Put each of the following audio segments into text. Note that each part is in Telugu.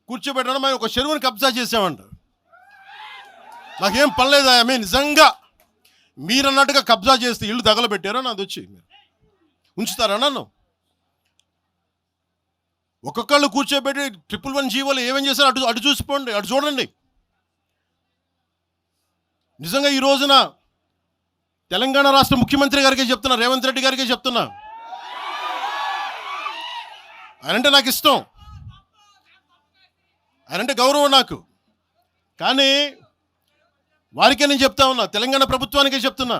కూర్చోబెట్టడం మేము ఒక చెరువుని కబ్జా చేసామంట. నాకేం పనిలేదా? నిజంగా మీరన్నట్టుగా కబ్జా చేస్తే ఇల్లు తగలబెట్టారా? నాది వచ్చి ఉంచుతారా నన్ను? ఒక్కొక్కళ్ళు కూర్చోబెట్టి 111 జీవోలు ఏమేం చేశారు అటు చూసిపోండి, అటు చూడండి. నిజంగా ఈ రోజున తెలంగాణ రాష్ట్ర ముఖ్యమంత్రి గారికే చెప్తున్నా, రేవంత్ రెడ్డి గారికే చెప్తున్నా, ఆయనంటే నాకు ఇష్టం, ఆయనంటే గౌరవం నాకు. కానీ వారికే నేను చెప్తా ఉన్నా, తెలంగాణ ప్రభుత్వానికే చెప్తున్నా,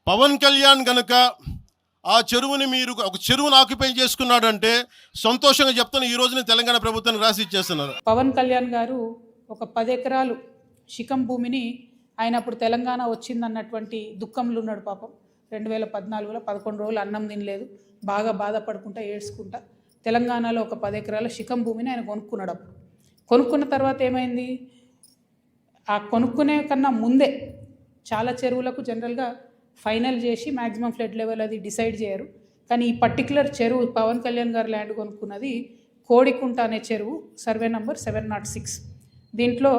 పవన్ కళ్యాణ్ కనుక ఆ చెరువుని మీరు ఒక చెరువును ఆక్యుపై చేసుకున్నాడంటే సంతోషంగా చెప్తాను, ఈ రోజున తెలంగాణ ప్రభుత్వానికి రాసి ఇచ్చేస్తున్నారు. పవన్ కళ్యాణ్ గారు ఒక 10 ఎకరాలు శిఖం భూమిని ఆయన అప్పుడు తెలంగాణ వచ్చిందన్నటువంటి దుఃఖంలో ఉన్నాడు పాపం. 2014లో 11 రోజులు అన్నం తినలేదు, బాగా బాధపడుకుంటా ఏడ్చుకుంటా తెలంగాణలో ఒక 10 ఎకరాల శిఖం భూమిని ఆయన కొనుక్కున్నాడు. అప్పుడు కొనుక్కున్న తర్వాత ఏమైంది, ఆ కొనుక్కునే కన్నా ముందే చాలా చెరువులకు జనరల్గా ఫైనల్ చేసి మ్యాక్సిమం ఫ్లడ్ లెవెల్ అది డిసైడ్ చేయరు. కానీ ఈ పర్టికులర్ చెరువు పవన్ కళ్యాణ్ గారు ల్యాండ్ కొనుక్కున్నది కోడికుంట అనే చెరువు, సర్వే నంబర్ 706. దీంట్లో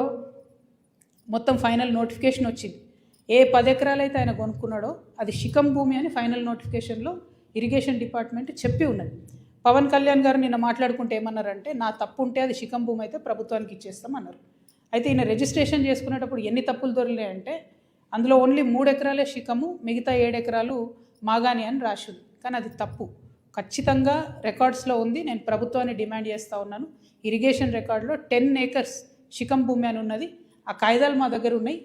మొత్తం ఫైనల్ నోటిఫికేషన్ వచ్చింది. ఏ 10 ఎకరాలు అయితే ఆయన కొనుక్కున్నాడో అది శిఖం భూమి అని ఫైనల్ నోటిఫికేషన్లో ఇరిగేషన్ డిపార్ట్మెంట్ చెప్పి ఉన్నది. పవన్ కళ్యాణ్ గారు నిన్న మాట్లాడుకుంటే ఏమన్నారంటే, నా తప్పు ఉంటే అది శిఖం భూమి అయితే ప్రభుత్వానికి ఇచ్చేస్తామన్నారు. అయితే ఈయన రిజిస్ట్రేషన్ చేసుకునేటప్పుడు ఎన్ని తప్పులు దొరికాయంటే, అందులో ఓన్లీ 3 ఎకరాలే శిఖము, మిగతా 7 ఎకరాలు మాగాని అని రాసింది. కానీ అది తప్పు, ఖచ్చితంగా రికార్డ్స్లో ఉంది. నేను ప్రభుత్వాన్ని డిమాండ్ చేస్తూ ఉన్నాను, ఇరిగేషన్ రికార్డులో 10 ఏకర్స్ శిఖం భూమి అని ఉన్నది. ఆ కాయిదాలు మా దగ్గర ఉన్నాయి,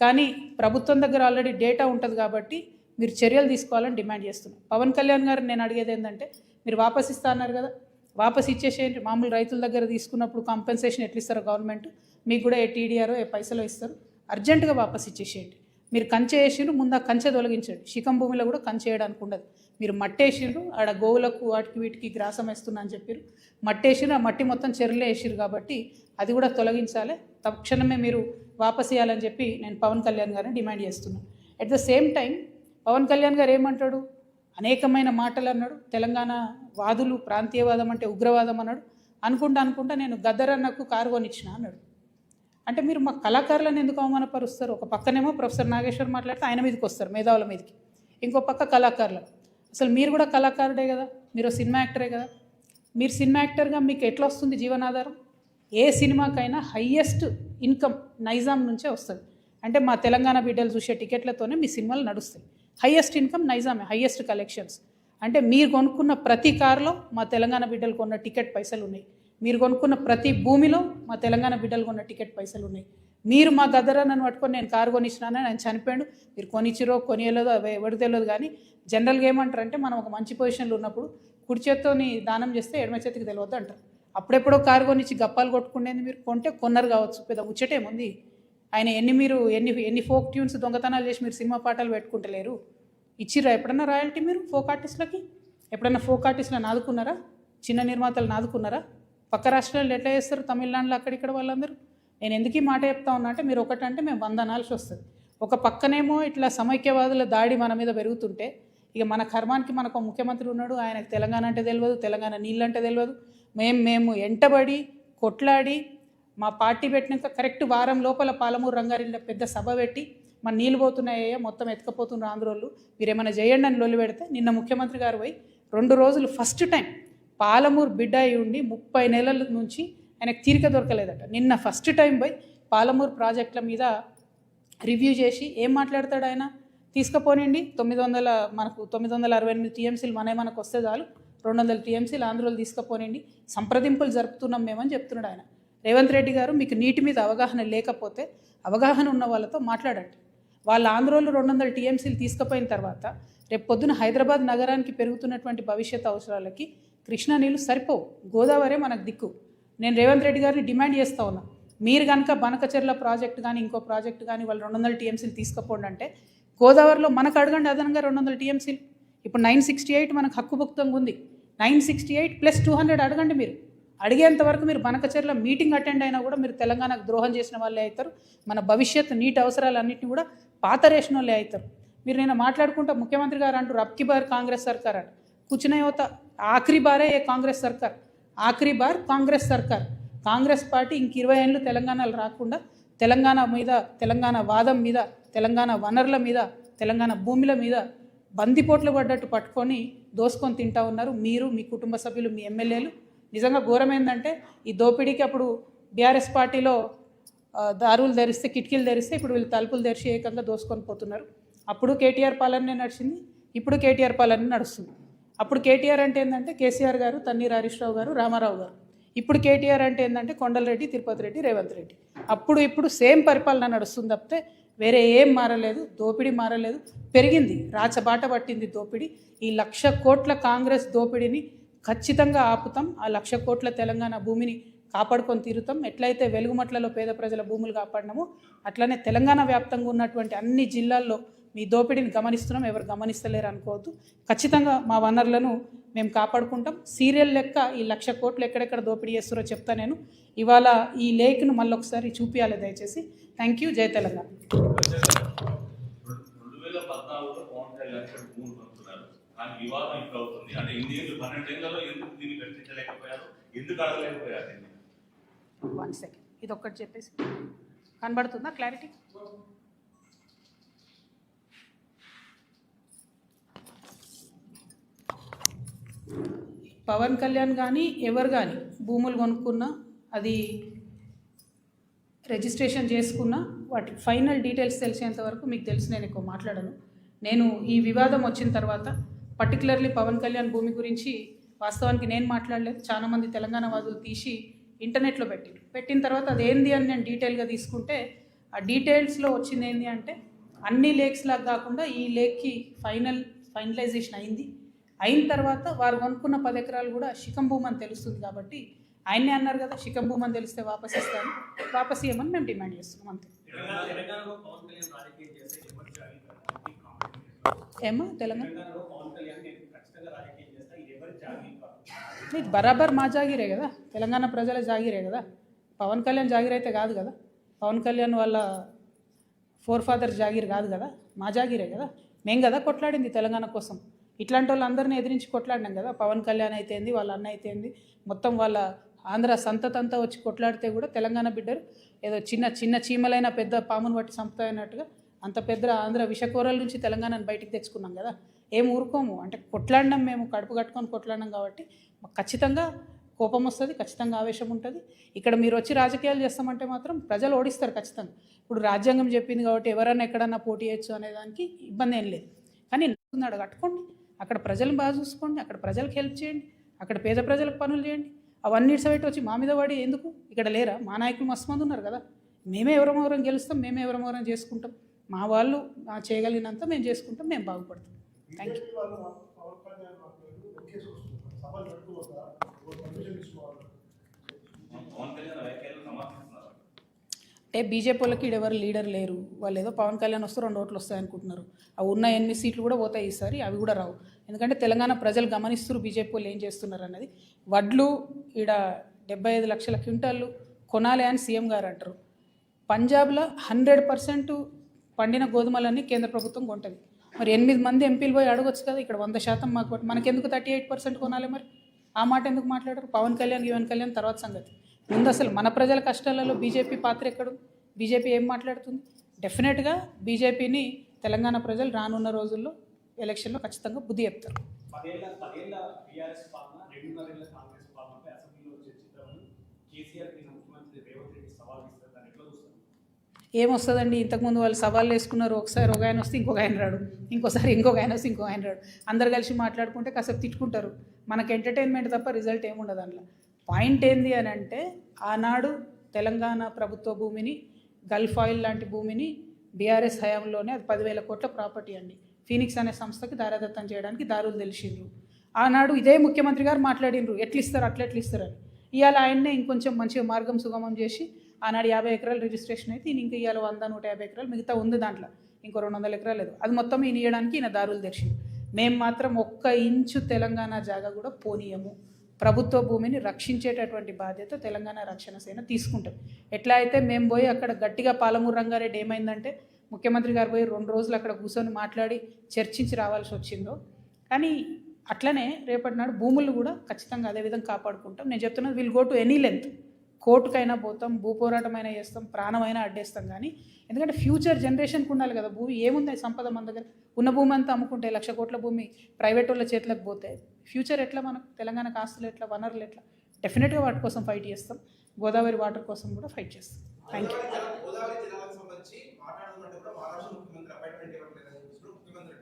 కానీ ప్రభుత్వం దగ్గర ఆల్రెడీ డేటా ఉంటుంది కాబట్టి మీరు చర్యలు తీసుకోవాలని డిమాండ్ చేస్తున్నాను. పవన్ కళ్యాణ్ గారు నేను అడిగేది ఏంటంటే, మీరు వాపస్ ఇస్తా అన్నారు కదా, వాపస్ ఇచ్చేసేయండి. మామూలు రైతుల దగ్గర తీసుకున్నప్పుడు కాంపెన్సేషన్ ఎట్లా ఇస్తారో గవర్నమెంట్, మీకు కూడా ఏ టీడీఆరో ఏ పైసలు ఇస్తారు, అర్జెంటుగా వాపస్ ఇచ్చేసేయండి. మీరు కంచె వేసిండ్రు, ముందు ఆ కంచె తొలగించండి. శిఖం భూమిలో కూడా కంచె వేయడానికి ఉండదు. మీరు మట్టేసిండ్రు, ఆడ గోవులకు వాటికి వీటికి గ్రాసం వేస్తున్నా అని చెప్పారు, మట్టేసిండ్రు, ఆ మట్టి మొత్తం చెరువులే వేసిరు కాబట్టి అది కూడా తొలగించాలి, తక్షణమే మీరు వాపస్ ఇవ్వాలని చెప్పి నేను పవన్ కళ్యాణ్ గారిని డిమాండ్ చేస్తున్నాను. At the same time Pawan Kalyan గారు ఏమంటాడు, అనేకమైన మాటలు అన్నాడు. తెలంగాణ వాదులు ప్రాంతీయవాదం అంటే ఉగ్రవాదం అన్నాడు. అనుకుంటా నేను గద్దరన్నకు కారు కొనిచ్చిన అన్నాడు. అంటే మీరు మా కళాకారులను ఎందుకు అవమానపరుస్తారు? ఒక పక్కనేమో ప్రొఫెసర్ నాగేశ్వర్ మాట్లాడితే ఆయన మీదకి వస్తారు, మేధావుల మీదకి, ఇంకో పక్క కళాకారులు. అసలు మీరు కూడా కళాకారుడే కదా, మీరు సినిమా యాక్టరే కదా. మీరు సినిమా యాక్టర్గా మీకు ఎట్లా వస్తుంది జీవనాధారం? ఏ సినిమాకైనా హయ్యెస్ట్ ఇన్కమ్ నైజాం నుంచే వస్తుంది. అంటే మా తెలంగాణ బిడ్డలు చూసే టికెట్లతోనే మీ సినిమాలు నడుస్తాయి. హయ్యెస్ట్ ఇన్కమ్ నైజామే, హయ్యెస్ట్ కలెక్షన్స్. అంటే మీరు కొనుక్కున్న ప్రతి కారులో మా తెలంగాణ బిడ్డలు కొన్న టికెట్ పైసలు ఉన్నాయి. మీరు కొనుక్కున్న ప్రతి భూమిలో మా తెలంగాణ బిడ్డలు కొన్న టికెట్ పైసలు ఉన్నాయి. మీరు మా గద్దరన్నను పట్టుకొని నేను కారు కొనిచ్చినానని ఆయన చనిపోయాడు, మీరు కొనిచ్చిరో కొనియలేదో ఎవరికి తెలియదు. కానీ జనరల్గా ఏమంటారంటే, మనం ఒక మంచి పొజిషన్లో ఉన్నప్పుడు కుడి చేత్తోని దానం చేస్తే ఎడమ చేతికి తెలియదు అంటారు. అప్పుడెప్పుడో కారు కొనిచ్చి గప్పాలు కొట్టుకునేది మీరు కొంటే కొన్నారు కావచ్చు, పెద్ద ముచ్చటేముంది. ఆయన ఎన్ని ఫోక్ ట్యూన్స్ దొంగతనాలు చేసి మీరు సినిమా పాటలు పెట్టుకుంటలేరు. ఇచ్చిర్రా ఎప్పుడన్నా రాయల్టీ మీరు ఫోక్ ఆర్టిస్టులకి? ఎప్పుడన్నా ఫోక్ ఆర్టిస్టులను ఆదుకున్నారా? చిన్న నిర్మాతలను ఆదుకున్నారా? పక్క రాష్ట్రాల్లో ఎట్లా చేస్తారు, తమిళనాడులో అక్కడిక్కడ వాళ్ళందరూ. నేను ఎందుకు ఈ మాట చెప్తా ఉన్నా అంటే, మీరు ఒకటంటే మేము 100 అనాల్సి వస్తుంది. ఒక పక్కనేమో ఇట్లా సమైక్యవాదుల దాడి మన మీద పెరుగుతుంటే, ఇక మన కర్మానికి మనకు ముఖ్యమంత్రి ఉన్నాడు, ఆయనకు తెలంగాణ అంటే తెలియదు, తెలంగాణ నీళ్ళంటే తెలియదు. మేము ఎంటబడి కొట్లాడి మా పార్టీ పెట్టినాక కరెక్ట్ వారం లోపల పాలమూరు రంగారెడ్డిలో పెద్ద సభ పెట్టి, మన నీళ్ళు పోతున్నాయ్యా మొత్తం ఎత్తుకపోతున్నారు ఆంధ్రోళ్ళు, మీరు ఏమైనా చేయండి అని లొల్లి పెడితే, నిన్న ముఖ్యమంత్రి గారు పోయి 2 రోజులు ఫస్ట్ టైం పాలమూరు బిడ్డ అయి ఉండి 30 నెలల నుంచి ఆయనకు తీరిక దొరకలేదట. నిన్న ఫస్ట్ టైం పోయి పాలమూరు ప్రాజెక్టుల మీద రివ్యూ చేసి ఏం మాట్లాడతాడు ఆయన, తీసుకుపోనండి 968 టీఎంసీలు మనకు వస్తే చాలు, 200 టీఎంసీలు ఆంధ్రోలు తీసుకుపోనండి, సంప్రదింపులు జరుపుతున్నాం మేమని చెప్తున్నాడు ఆయన. రేవంత్ రెడ్డి గారు, మీకు నీటి మీద అవగాహన లేకపోతే అవగాహన ఉన్న వాళ్ళతో మాట్లాడండి. వాళ్ళ ఆంధ్రోలు 200 టీఎంసీలు తీసుకుపోయిన తర్వాత రేపు పొద్దున హైదరాబాద్ నగరానికి పెరుగుతున్నటువంటి భవిష్యత్ అవసరాలకి కృష్ణా నీళ్ళు సరిపోవు, గోదావరి మనకు దిక్కు. నేను రేవంత్ రెడ్డి గారిని డిమాండ్ చేస్తూ ఉన్నా, మీరు కనుక బనకచెర్ల ప్రాజెక్టు కానీ ఇంకో ప్రాజెక్టు కానీ వాళ్ళు 200 టీఎంసీలు తీసుకుపోండి అంటే, గోదావరిలో మనకు అడగండి అదనంగా 200 టీఎంసీలు. ఇప్పుడు 968 మనకు హక్కుభుక్తంగా ఉంది, 968 + 200 అడగండి. మీరు అడిగేంత వరకు మీరు బనకచెర్ల మీటింగ్ అటెండ్ అయినా కూడా మీరు తెలంగాణకు ద్రోహం చేసిన వాళ్ళే అవుతారు. మన భవిష్యత్తు నీటి అవసరాలన్నింటినీ కూడా పాత రేషన్ వాళ్ళే అవుతారు. మీరు నేను మాట్లాడుకుంటా ముఖ్యమంత్రి గారు అంటారు, అబ్కి బార్ కాంగ్రెస్ సర్కార్ అని. కూర్చునే యువత ఆఖరి బారే ఏ కాంగ్రెస్ సర్కార్, ఆఖరి బార్ కాంగ్రెస్ సర్కార్. కాంగ్రెస్ పార్టీ ఇంక 20 ఏళ్ళు తెలంగాణలో రాకుండా తెలంగాణ మీద, తెలంగాణ వాదం మీద, తెలంగాణ వనరుల మీద, తెలంగాణ భూముల మీద బందిపోట్లు పడ్డట్టు పట్టుకొని దోసుకొని తింటా ఉన్నారు మీరు, మీ కుటుంబ సభ్యులు, మీ ఎమ్మెల్యేలు. నిజంగా ఘోరమైందంటే ఈ దోపిడీకి అప్పుడు బీఆర్ఎస్ పార్టీలో దారులు తెరిస్తే, కిటికీలు తెరిస్తే ఇప్పుడు వీళ్ళు తలుపులు తెరిచి ఏకంగా దోసుకొని పోతున్నారు. అప్పుడు కేటీఆర్ పాలనే నడిచింది, ఇప్పుడు కేటీఆర్ పాలన నడుస్తుంది. అప్పుడు కేటీఆర్ అంటే ఏంటంటే కేసీఆర్ గారు, తన్నీర్ హరీష్ రావు గారు, రామారావు గారు. ఇప్పుడు కేటీఆర్ అంటే ఏంటంటే కొండలరెడ్డి, తిరుపతి రెడ్డి, రేవంత్ రెడ్డి. అప్పుడు ఇప్పుడు సేమ్ పరిపాలన నడుస్తుంది తప్పితే వేరే ఏం మారలేదు. దోపిడీ మారలేదు, పెరిగింది, రాచబాట పట్టింది దోపిడీ. ఈ 1,00,000 కోట్ల కాంగ్రెస్ దోపిడీని ఖచ్చితంగా ఆపుతాం. ఆ 1,00,000 కోట్ల తెలంగాణ భూమిని కాపాడుకొని తీరుతాం. ఎట్లయితే వెలుగుమట్లలో పేద ప్రజల భూములు కాపాడినామో అట్లనే తెలంగాణ వ్యాప్తంగా ఉన్నటువంటి అన్ని జిల్లాల్లో మీ దోపిడీని గమనిస్తున్నాం. ఎవరు గమనిస్తలేరు అనుకోవద్దు. ఖచ్చితంగా మా వనరులను మేము కాపాడుకుంటాం. సీరియల్ లెక్క ఈ 1,00,000 కోట్లు ఎక్కడెక్కడ దోపిడీ చేస్తారో చెప్తా నేను. ఇవాళ ఈ లేఖను మళ్ళీ ఒకసారి చూపించాలి దయచేసి. Thank you. జై తెలంగాణ. 2014లో పవన్ కళ్యాణ్ భూములు పంపుతున్నారు, కానీ వివాదం ఇప్పుడు అవుతుంది. అంటే 12 ఏళ్లలో ఎందుకు దీన్ని చర్చించలేకపోయారు, ఎందుకు అడగలేకపోయారు? 1 సెకండ్, ఇది ఒక్కటి చెప్పేసి కనబడుతుందా క్లారిటీ? పవన్ కళ్యాణ్ కానీ ఎవరు కానీ భూములు కొనుక్కున్నా, అది రిజిస్ట్రేషన్ చేసుకున్నా, వాటి ఫైనల్ డీటెయిల్స్ తెలిసేంత వరకు మీకు తెలిసి నేను ఎక్కువ మాట్లాడను. నేను ఈ వివాదం వచ్చిన తర్వాత పర్టికులర్లీ పవన్ కళ్యాణ్ భూమి గురించి వాస్తవానికి నేను మాట్లాడలేదు. చాలామంది తెలంగాణ వాదులు తీసి ఇంటర్నెట్లో పెట్టిన తర్వాత అది ఏంది అని నేను డీటెయిల్గా తీసుకుంటే ఆ డీటెయిల్స్లో వచ్చింది ఏంటి అంటే అన్ని లేక్స్ లాగా కాకుండా ఈ లేక్కి ఫైనలైజేషన్ అయిన తర్వాత వారు కొనుక్కున్న 10 ఎకరాలు కూడా శిఖం భూమి అని తెలుస్తుంది. కాబట్టి ఆయనే అన్నారు కదా, శిఖం భూమి అని తెలిస్తే వాపస్ ఇస్తాను, వాపస్ ఇవ్వమని మేము డిమాండ్ చేస్తున్నాం అంతే. ఏమో తెలంగాణ ఇది బరాబర్ మా జాగిరే కదా, తెలంగాణ ప్రజల జాగిరే కదా. పవన్ కళ్యాణ్ జాగిర్ అయితే కాదు కదా, పవన్ కళ్యాణ్ వాళ్ళ ఫాదర్స్ జాగిర్ కాదు కదా, మా జాగిరే కదా. మేము కదా కొట్లాడింది తెలంగాణ కోసం. ఇట్లాంటి వాళ్ళందరినీ ఎదిరించి కొట్లాడినాం కదా. పవన్ కళ్యాణ్ అయితేంది, వాళ్ళ అన్న అయితేంది, మొత్తం వాళ్ళ ఆంధ్ర సంతతంతా వచ్చి కొట్లాడితే కూడా తెలంగాణ బిడ్డరు ఏదో చిన్న చీమలైన పెద్ద పామును బట్టి సంపుతాయన్నట్టుగా అంత పెద్ద ఆంధ్ర విషకూరల నుంచి తెలంగాణను బయటికి తెచ్చుకున్నాం కదా. ఏం ఊరుకోము, అంటే కొట్లాడినాం, మేము కడుపు కట్టుకొని కొట్లాడినాం కాబట్టి మాకు ఖచ్చితంగా కోపం వస్తుంది, ఖచ్చితంగా ఆవేశం ఉంటుంది. ఇక్కడ మీరు వచ్చి రాజకీయాలు చేస్తామంటే మాత్రం ప్రజలు ఓడిస్తారు ఖచ్చితంగా. ఇప్పుడు రాజ్యాంగం చెప్పింది కాబట్టి ఎవరైనా ఎక్కడన్నా పోటీ చేయొచ్చు అనేదానికి ఇబ్బంది ఏం లేదు. కానీ అక్కడ కట్టుకోండి, అక్కడ ప్రజలను బాగా చూసుకోండి, అక్కడ ప్రజలకు హెల్ప్ చేయండి, అక్కడ పేద ప్రజలకు పనులు చేయండి. అవన్నీ ఇట్సబెట్టి వచ్చి మా మీద పడి ఎందుకు? ఇక్కడ లేరా మా నాయకులు? మస్తు మంది ఉన్నారు కదా. మేమే ఎవరెవరం గెలుస్తాం, మేమే ఎవరెవరం చేసుకుంటాం. మా వాళ్ళు చేయగలిగినంత మేము చేసుకుంటాం, మేము బాగుపడతాం. Thank you. అంటే బీజేపీ వాళ్ళకి ఎవరు లీడర్ లేరు. వాళ్ళు ఏదో పవన్ కళ్యాణ్ వస్తే 2 ఓట్లు వస్తాయి అనుకుంటున్నారు. ఆ ఉన్న 8 సీట్లు కూడా పోతాయి ఈసారి, అవి కూడా రావు. ఎందుకంటే తెలంగాణ ప్రజలు గమనిస్తున్నారు బీజేపీ వాళ్ళు ఏం చేస్తున్నారు అన్నది. వడ్లు ఈడ 75 లక్షల క్వింటాళ్ళు కొనాలి అని సీఎం గారు అంటారు. పంజాబ్లో 100% పండిన గోధుమలన్నీ కేంద్ర ప్రభుత్వం కొంటుంది. మరి 8 మంది ఎంపీలు పోయి అడగొచ్చు కదా, ఇక్కడ 100% మాకు, మనకెందుకు 38% కొనాలి? మరి ఆ మాట ఎందుకు మాట్లాడరు? పవన్ కళ్యాణ్ తర్వాత సంగతి. ముందు అసలు మన ప్రజల కష్టాలలో బీజేపీ పాత్ర ఎక్కడు? బీజేపీ ఏం మాట్లాడుతుంది? డెఫినెట్గా బీజేపీని తెలంగాణ ప్రజలు రానున్న రోజుల్లో ఎలక్షన్లో ఖచ్చితంగా బుద్ధి చెప్తారు. ఏమొస్తుందండి? ఇంతకుముందు వాళ్ళు సవాళ్ళు వేసుకున్నారు. ఒకసారి ఒక ఆయన వస్తే ఇంకొక ఆయన రాడు, ఇంకోసారి ఇంకొక ఆయన వస్తే ఇంకొక ఆయన రాడు. అందరు కలిసి మాట్లాడుకుంటే కాసేపు తిట్టుకుంటారు. మనకు ఎంటర్టైన్మెంట్ తప్ప రిజల్ట్ ఏముండదు అందులో. పాయింట్ ఏంది అని అంటే ఆనాడు తెలంగాణ ప్రభుత్వ భూమిని, గల్ఫ్ ఆయిల్ లాంటి భూమిని బీఆర్ఎస్ హయాంలోనే, అది 10,000 కోట్ల ప్రాపర్టీ అండి, ఫీనిక్స్ అనే సంస్థకి దారాదత్తం చేయడానికి దారులు తెలిసిండ్రు. ఆనాడు ఇదే ముఖ్యమంత్రి గారు మాట్లాడినరు, ఎట్లిస్తారు ఎట్లా ఇస్తారని. ఇవాళ ఆయన్నే ఇంకొంచెం మంచిగా మార్గం సుగమం చేసి ఆనాడు 50 ఎకరాలు రిజిస్ట్రేషన్ అయితే ఈయన ఇంకా ఇవాళ 100-150 ఎకరాలు మిగతా ఉంది, దాంట్లో ఇంకో 200 ఎకరాలు లేదు. అది మొత్తం ఈయన ఇవ్వడానికి ఈయన దారులు తెరిచింది. మేము మాత్రం 1 ఇంచు తెలంగాణ జాగా కూడా పోనీయము. ప్రభుత్వ భూమిని రక్షించేటటువంటి బాధ్యత తెలంగాణ రక్షణ సేన తీసుకుంటాం. ఎట్లా అయితే మేము పోయి అక్కడ గట్టిగా పాలమూరు రంగారెడ్డి ఏమైందంటే ముఖ్యమంత్రి గారు పోయి 2 రోజులు అక్కడ కూర్చొని మాట్లాడి చర్చించి రావాల్సి వచ్చిందో, కానీ అట్లనే రేపటి నాడు భూములు కూడా ఖచ్చితంగా అదే విధంగా కాపాడుకుంటాం. నేను చెప్తున్నది will go to any length. కోర్టుకైనా పోతాం, భూ పోరాటమైనా చేస్తాం, ప్రాణమైనా అడ్డేస్తాం. కానీ ఎందుకంటే ఫ్యూచర్ జనరేషన్కి ఉండాలి కదా. భూమి ఏముంది సంపద మన దగ్గర, ఉన్న భూమి అంతా అమ్ముకుంటే 1,00,000 కోట్ల భూమి ప్రైవేట్ వాళ్ళ చేతులకు పోతే ఫ్యూచర్ ఎట్లా, మనకు తెలంగాణకు ఆస్తులు ఎట్లా, వనరులు ఎట్లా? డెఫినెట్గా వాటి కోసం ఫైట్ చేస్తాం. గోదావరి వాటర్ కోసం కూడా ఫైట్ చేస్తాం. Thank you. గోదావరి జిల్లాలకు సంబంధించి మాట్లాడుతున్నట్టు కూడా మహారాష్ట్ర ముఖ్యమంత్రి అపాయింట్మెంట్ ఇవ్వట్లేదని ముఖ్యమంత్రి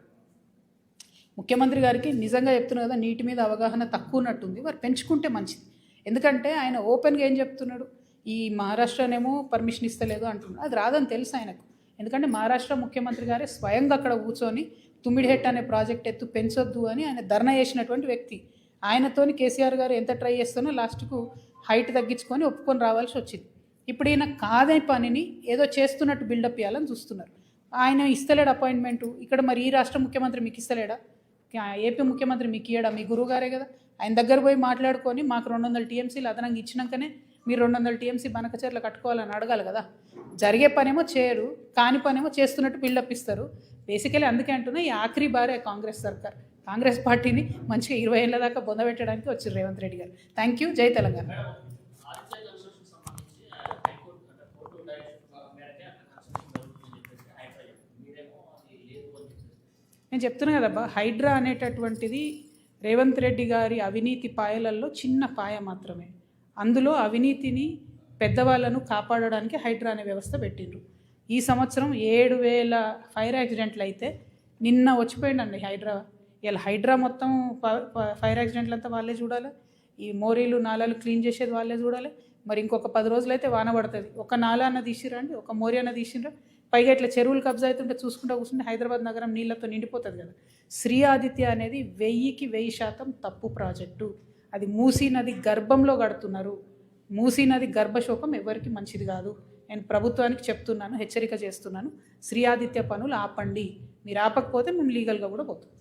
ముఖ్యమంత్రి గారికి నిజంగా చెప్తున్నారు కదా, నీటి మీద అవగాహన తక్కువ ఉన్నట్టుంది. వారు పెంచుకుంటే మంచిది. ఎందుకంటే ఆయన ఓపెన్గా ఏం చెప్తున్నాడు, ఈ మహారాష్ట్రనేమో పర్మిషన్ ఇస్తలేదు అంటున్నాడు. అది రాదని తెలుసు ఆయనకు. ఎందుకంటే మహారాష్ట్ర ముఖ్యమంత్రి గారే స్వయంగా అక్కడ కూర్చొని తుమ్మిడిహెట్ అనే ప్రాజెక్ట్ ఎత్తు పెంచొద్దు అని ఆయన ధర్నా చేసినటువంటి వ్యక్తి. ఆయనతోని కేసీఆర్ గారు ఎంత ట్రై చేస్తున్నా లాస్ట్కు హైట్ తగ్గించుకొని ఒప్పుకొని రావాల్సి వచ్చింది. ఇప్పుడు ఈయన కాదే పనిని ఏదో చేస్తున్నట్టు బిల్డప్ ఇవ్వాలని చూస్తున్నారు. ఆయన ఇస్తలేడు అపాయింట్మెంటు. ఇక్కడ మరి ఈ రాష్ట్ర ముఖ్యమంత్రి మీకు ఇస్తలేడా? ఏపీ ముఖ్యమంత్రి మీకు ఇయ్యడా? మీ గురువు గారే కదా. ఆయన దగ్గర పోయి మాట్లాడుకొని మాకు 200 టీఎంసీలు అదనంగా ఇచ్చినాకనే మీరు 200 టీఎంసీ బనకచర్ల కట్టుకోవాలని అడగాలి కదా. జరిగే పనేమో చేయరు, కాని పనేమో చేస్తున్నట్టు బిల్డప్ ఇస్తారు. బేసికలీ అందుకే అంటున్నా, ఈ ఆఖరి బారే కాంగ్రెస్ సర్కార్, కాంగ్రెస్ పార్టీని మంచిగా 20 ఏళ్ళ దాకా బొందబెట్టడానికి వచ్చారు రేవంత్ రెడ్డి గారు. Thank you. జై తెలంగాణ. నేను చెప్తున్నా కదబ్బా, హైడ్రా అనేటటువంటిది రేవంత్ రెడ్డి గారి అవినీతి పాయలల్లో చిన్న పాయ మాత్రమే. అందులో అవినీతిని పెద్దవాళ్ళను కాపాడడానికి హైడ్రా అనే వ్యవస్థ పెట్టిండ్రు. ఈ సంవత్సరం 7,000 ఫైర్ యాక్సిడెంట్లు అయితే నిన్న వచ్చిపోయిందండి హైడ్రా. ఇలా హైడ్రా మొత్తం ఫైర్ యాక్సిడెంట్లు అంతా వాళ్ళే చూడాలి, ఈ మోరీలు నాలాలు క్లీన్ చేసేది వాళ్ళే చూడాలి. మరి ఇంకొక 10 రోజులైతే వాన పడుతుంది. ఒక నాలా అన్న తీసిరండి, ఒక మోరీ అన్న తీసిరా. పైగా ఇట్లా చెరువులు కబ్జా అవుతుంటే చూసుకుంటూ కూర్చుంటే హైదరాబాద్ నగరం నీళ్లతో నిండిపోతుంది కదా. శ్రీ ఆదిత్య అనేది 1000కి 1000% తప్పు ప్రాజెక్టు. అది మూసీ నది గర్భంలో కడుతున్నారు. మూసీ నది గర్భశోకం ఎవరికి మంచిది కాదు. నేను ప్రభుత్వానికి చెప్తున్నాను, హెచ్చరిక చేస్తున్నాను. శ్రీ ఆదిత్య పనులు ఆపండి. మీరు ఆపకపోతే మేము లీగల్గా కూడా పోతాం.